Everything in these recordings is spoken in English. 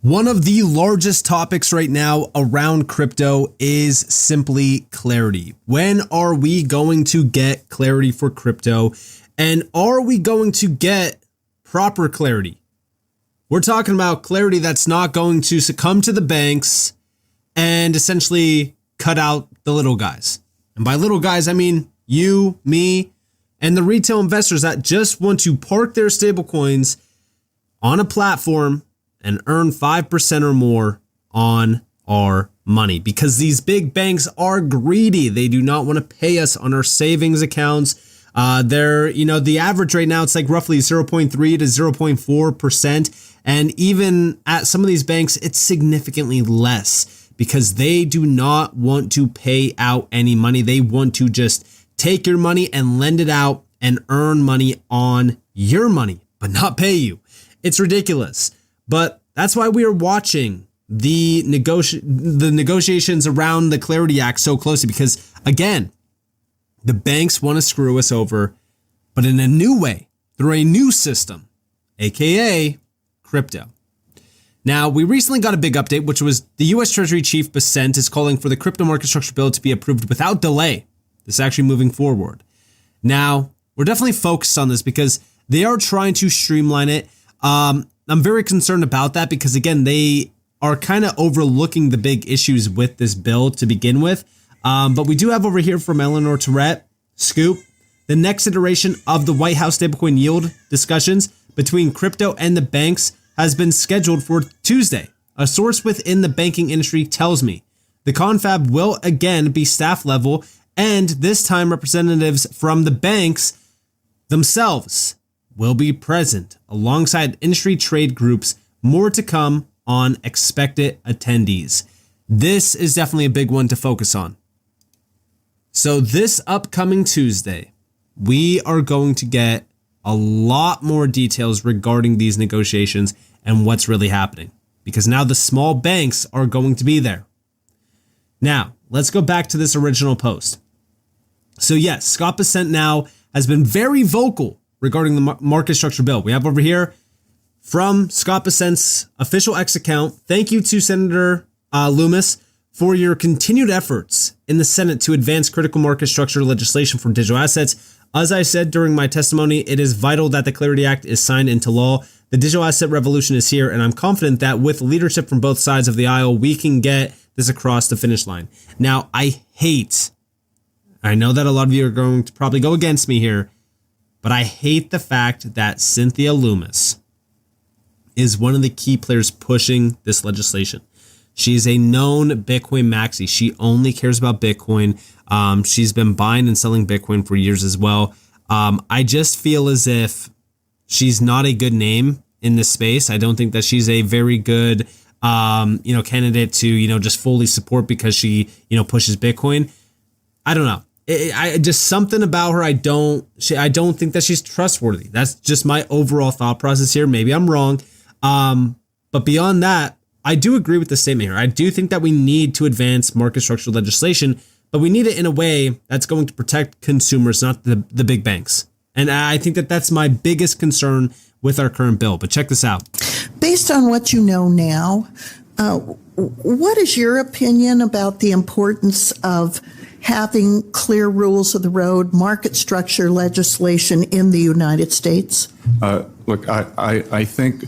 One of the largest topics right now around crypto is simply clarity. When are we going to get clarity for crypto? And are we going to get proper clarity? We're talking about clarity that's not going to succumb to the banks and essentially cut out the little guys. And by little guys, I mean you, me, and the retail investors that just want to park their stablecoins on a platform and earn 5% or more on our money, because these big banks are greedy. They do not want to pay us on our savings accounts. The average right now, it's like roughly 0.3 to 0.4%. And even at some of these banks, it's significantly less because they do not want to pay out any money. They want to just take your money and lend it out and earn money on your money, but not pay you. It's ridiculous. But that's why we are watching the negotiations around the Clarity Act so closely, because again, the banks want to screw us over, but in a new way, through a new system, aka crypto. Now, we recently got a big update, which was the U.S. Treasury Chief Bessent is calling for the crypto market structure bill to be approved without delay. This is actually moving forward. Now, we're definitely focused on this because they are trying to streamline it. I'm very concerned about that because, again, they are kind of overlooking the big issues with this bill to begin with. But we do have over here from Eleanor Tourette, Scoop, the next iteration of the White House stablecoin yield discussions between crypto and the banks has been scheduled for Tuesday. A source within the banking industry tells me the confab will again be staff level, and this time representatives from the banks themselves will be present alongside industry trade groups. More to come on expected attendees. This is definitely a big one to focus on. So this upcoming Tuesday, we are going to get a lot more details regarding these negotiations and what's really happening, because now the small banks are going to be there. Now, let's go back to this original post. So yes, Scott Bessent now has been very vocal regarding the market structure bill. We have over here from Scott Bessent's official X account. Thank you to Senator Loomis for your continued efforts in the Senate to advance critical market structure legislation for digital assets. As I said during my testimony, it is vital that the Clarity Act is signed into law. The digital asset revolution is here, and I'm confident that with leadership from both sides of the aisle, we can get this across the finish line. Now, I know that a lot of you are going to probably go against me here, but I hate the fact that Cynthia Loomis is one of the key players pushing this legislation. She's a known Bitcoin maxi. She only cares about Bitcoin. She's been buying and selling Bitcoin for years as well. I just feel as if she's not a good name in this space. I don't think that she's a very good, candidate to, just fully support because she, pushes Bitcoin. I don't know. I just something about her. I don't think that she's trustworthy. That's just my overall thought process here. Maybe I'm wrong. But beyond that, I do agree with the statement here. I do think that we need to advance market structure legislation, but we need it in a way that's going to protect consumers, not the big banks. And I think that that's my biggest concern with our current bill. But check this out. Based on what you know now, what is your opinion about the importance of having clear rules of the road, market structure legislation in the United States? Look, I think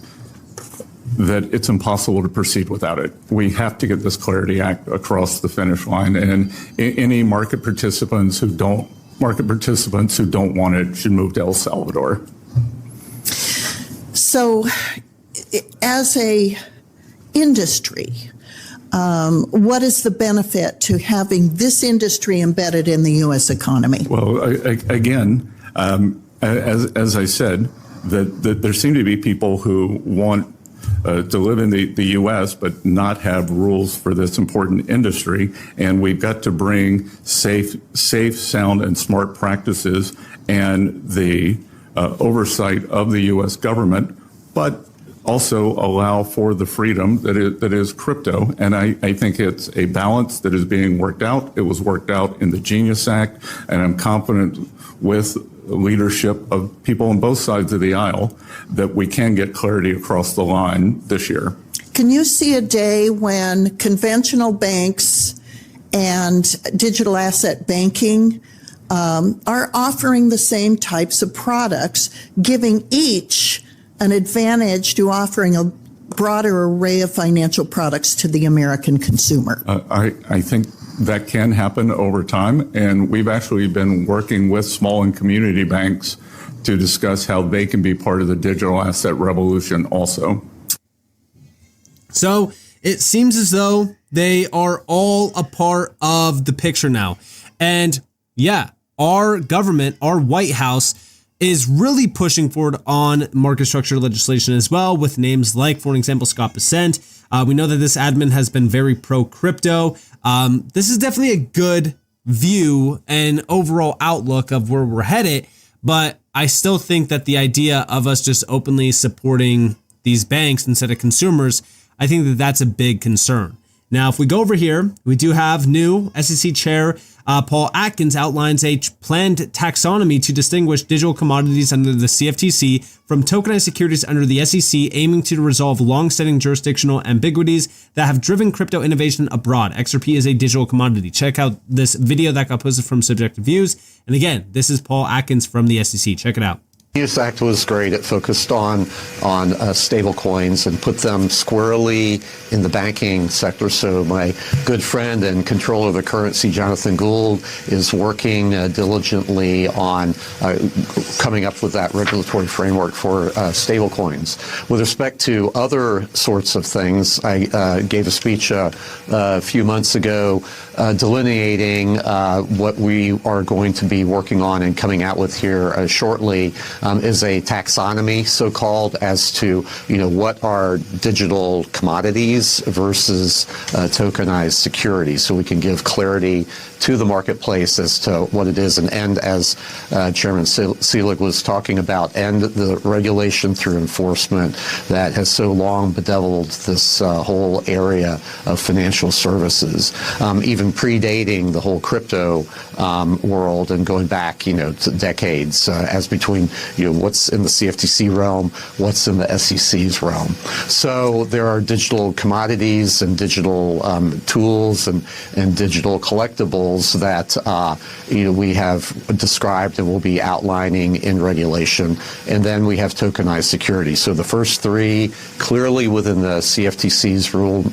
that it's impossible to proceed without it. We have to get this Clarity Act across the finish line, and any market participants who don't want it should move to El Salvador. So, as a industry, what is the benefit to having this industry embedded in the U.S. economy? Well, again, as I said, that there seem to be people who want to live in the U.S. but not have rules for this important industry, and we've got to bring safe, sound, and smart practices and the oversight of the U.S. government, but also allow for the freedom that is crypto. And I think it's a balance that is being worked out. It was worked out in the Genius Act, and I'm confident with leadership of people on both sides of the aisle that we can get clarity across the line this year. Can you see a day when conventional banks and digital asset banking are offering the same types of products, giving each an advantage to offering a broader array of financial products to the American consumer? I think that can happen over time, and we've actually been working with small and community banks to discuss how they can be part of the digital asset revolution also. So it seems as though they are all a part of the picture now. And yeah, our government, our White House, is really pushing forward on market structure legislation as well, with names like, for example, Scott Bessent. We know that this admin has been very pro-crypto. This is definitely a good view and overall outlook of where we're headed, but I still think that the idea of us just openly supporting these banks instead of consumers, I think that that's a big concern. Now, if we go over here, we do have new SEC Chair Paul Atkins outlines a planned taxonomy to distinguish digital commodities under the CFTC from tokenized securities under the SEC, aiming to resolve long-standing jurisdictional ambiguities that have driven crypto innovation abroad. XRP is a digital commodity. Check out this video that got posted from Subjective Views. And again, this is Paul Atkins from the SEC. Check it out. This act was great. It focused on stable coins and put them squarely in the banking sector. So my good friend and controller of the currency, Jonathan Gould, is working diligently on coming up with that regulatory framework for stable coins. With respect to other sorts of things, I gave a speech a few months ago delineating what we are going to be working on and coming out with here shortly. Is a taxonomy, so-called, as to what are digital commodities versus tokenized securities, so we can give clarity to the marketplace as to what it is, and end, as Chairman Selig was talking about, end the regulation through enforcement that has so long bedeviled this whole area of financial services, even predating the whole crypto world and going back, to decades, as between what's in the CFTC realm, what's in the SEC's realm. So there are digital commodities and digital tools and digital collectibles that we have described and will be outlining in regulation. And then we have tokenized securities. So the first three clearly within the CFTC's rule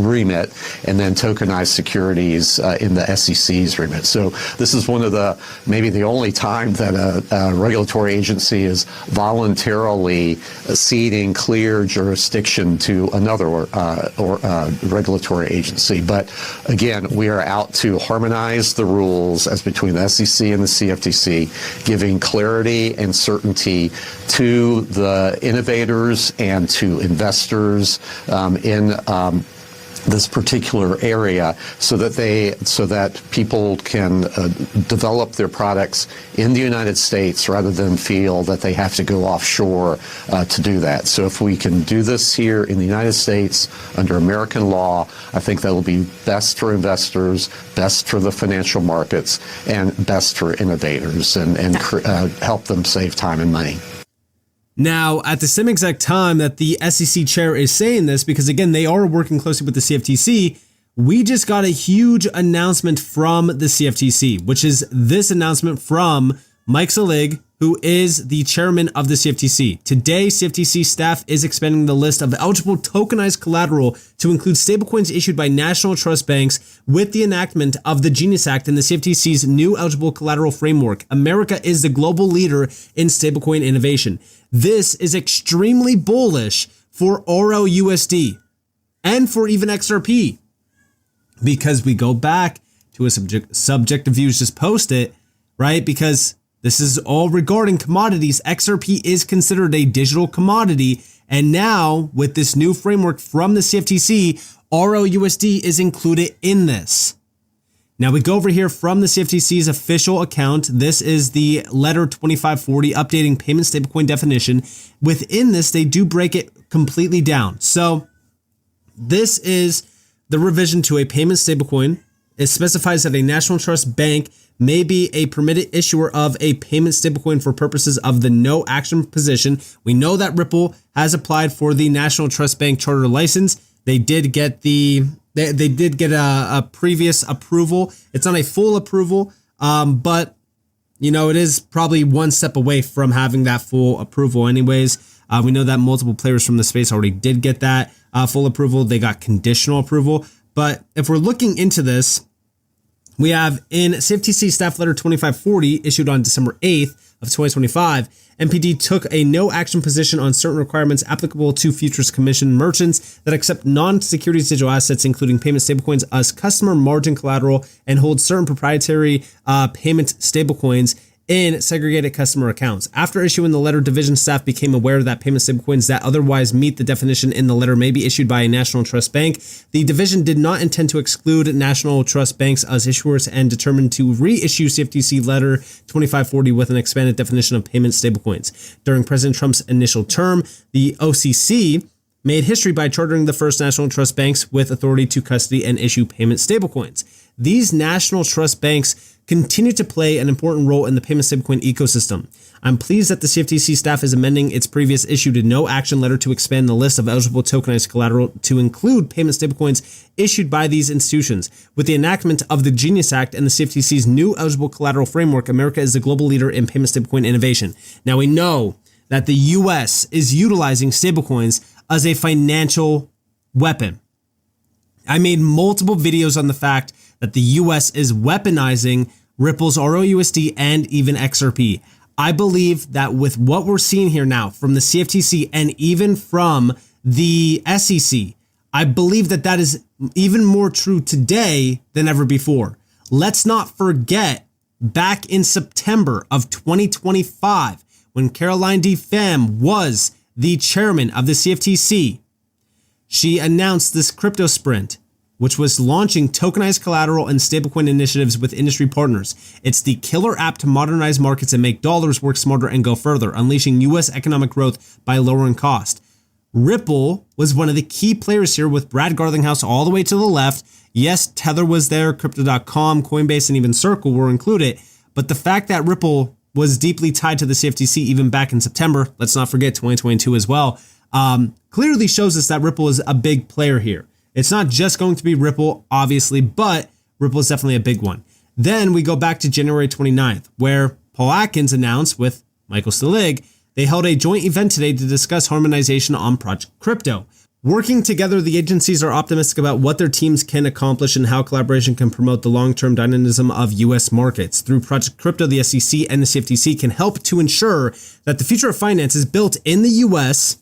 remit, and then tokenized securities in the SEC's remit. So this is one of the, maybe the only time that a regulatory agency is voluntarily ceding clear jurisdiction to another regulatory agency. But again, we are out to harmonize the rules as between the SEC and the CFTC, giving clarity and certainty to the innovators and to investors in this particular area, so that people can develop their products in the United States rather than feel that they have to go offshore to do that. So if we can do this here in the United States under American law, I think that will be best for investors, best for the financial markets, and best for innovators, and help them save time and money. Now, at the same exact time that the SEC chair is saying this, because again, they are working closely with the CFTC, we just got a huge announcement from the CFTC, which is this announcement from Mike Selig, who is the chairman of the CFTC. Today, CFTC staff is expanding the list of eligible tokenized collateral to include stablecoins issued by national trust banks with the enactment of the Genius Act and the CFTC's new eligible collateral framework. America is the global leader in stablecoin innovation. This is extremely bullish for RLUSD and for even XRP, because we go back to a Subjective Views just posted, right? Because this is all regarding commodities. XRP is considered a digital commodity. And now with this new framework from the CFTC, RLUSD is included in this. Now we go over here from the CFTC's official account. This is the letter 2540 updating payment stablecoin definition. Within this, they do break it completely down. So this is the revision to a payment stablecoin it specifies that a national trust bank may be a permitted issuer of a payment stablecoin for purposes of the no action position. We know that Ripple has applied for the National Trust Bank charter license. They did get a previous approval. It's not a full approval, but it is probably one step away from having that full approval anyways. We know that multiple players from the space already did get that full approval. They got conditional approval. But if we're looking into this, we have in CFTC Staff Letter 2540 issued on December 8th of 2025, MPD took a no action position on certain requirements applicable to futures commission merchants that accept non-securities digital assets, including payment stablecoins, as customer margin collateral and hold certain proprietary payment stablecoins in segregated customer accounts. After issuing the letter, division staff became aware that payment stablecoins that otherwise meet the definition in the letter may be issued by a national trust bank. The division did not intend to exclude national trust banks as issuers and determined to reissue CFTC letter 2540 with an expanded definition of payment stablecoins. During President Trump's initial term, the OCC made history by chartering the first national trust banks with authority to custody and issue payment stablecoins. These national trust banks continue to play an important role in the payment stablecoin ecosystem. I'm pleased that the CFTC staff is amending its previous issued no action letter to expand the list of eligible tokenized collateral to include payment stablecoins issued by these institutions. With the enactment of the Genius Act and the CFTC's new eligible collateral framework, America is the global leader in payment stablecoin innovation. Now we know that the US is utilizing stablecoins as a financial weapon. I made multiple videos on the fact that the US is weaponizing Ripple's ROUSD and even XRP. I believe that with what we're seeing here now from the CFTC and even from the SEC, I believe that that is even more true today than ever before. Let's not forget back in September of 2025, when Caroline D. Pham was the chairman of the CFTC, she announced this crypto sprint, which was launching tokenized collateral and stablecoin initiatives with industry partners. It's the killer app to modernize markets and make dollars work smarter and go further, unleashing U.S. economic growth by lowering cost. Ripple was one of the key players here, with Brad Garlinghouse all the way to the left. Yes, Tether was there, Crypto.com, Coinbase, and even Circle were included. But the fact that Ripple was deeply tied to the CFTC even back in September, let's not forget 2022 as well, clearly shows us that Ripple is a big player here. It's not just going to be Ripple, obviously, but Ripple is definitely a big one. Then we go back to January 29th, where Paul Atkins announced with Michael Stelig, they held a joint event today to discuss harmonization on Project Crypto. Working together, the agencies are optimistic about what their teams can accomplish and how collaboration can promote the long-term dynamism of U.S. markets. Through Project Crypto, the SEC and the CFTC can help to ensure that the future of finance is built in the U.S.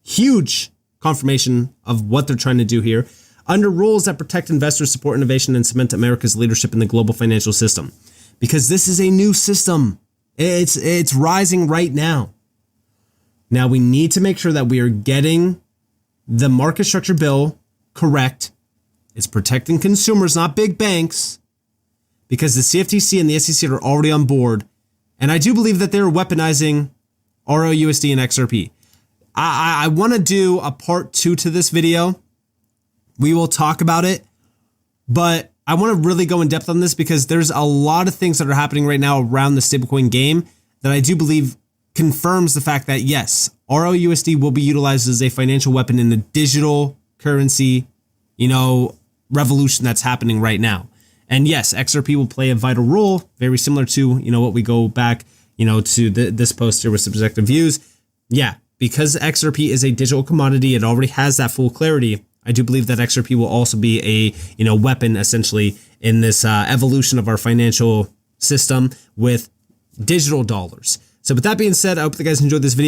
Huge confirmation of what they're trying to do here, under rules that protect investors, support innovation, and cement America's leadership in the global financial system. Because this is a new system. It's rising right now. Now we need to make sure that we are getting the market structure bill correct. It's protecting consumers, not big banks, because the CFTC and the SEC are already on board. And I do believe that they're weaponizing ROUSD and XRP. I want to do a part 2 to this video. We will talk about it, but I want to really go in depth on this because there's a lot of things that are happening right now around the stablecoin game that I do believe confirms the fact that yes, ROUSD will be utilized as a financial weapon in the digital currency, revolution that's happening right now. And yes, XRP will play a vital role, very similar to, what we go back, to this post here with subjective views. Yeah. Because XRP is a digital commodity, it already has that full clarity. I do believe that XRP will also be a weapon essentially in this evolution of our financial system with digital dollars. So with that being said, I hope you guys enjoyed this video.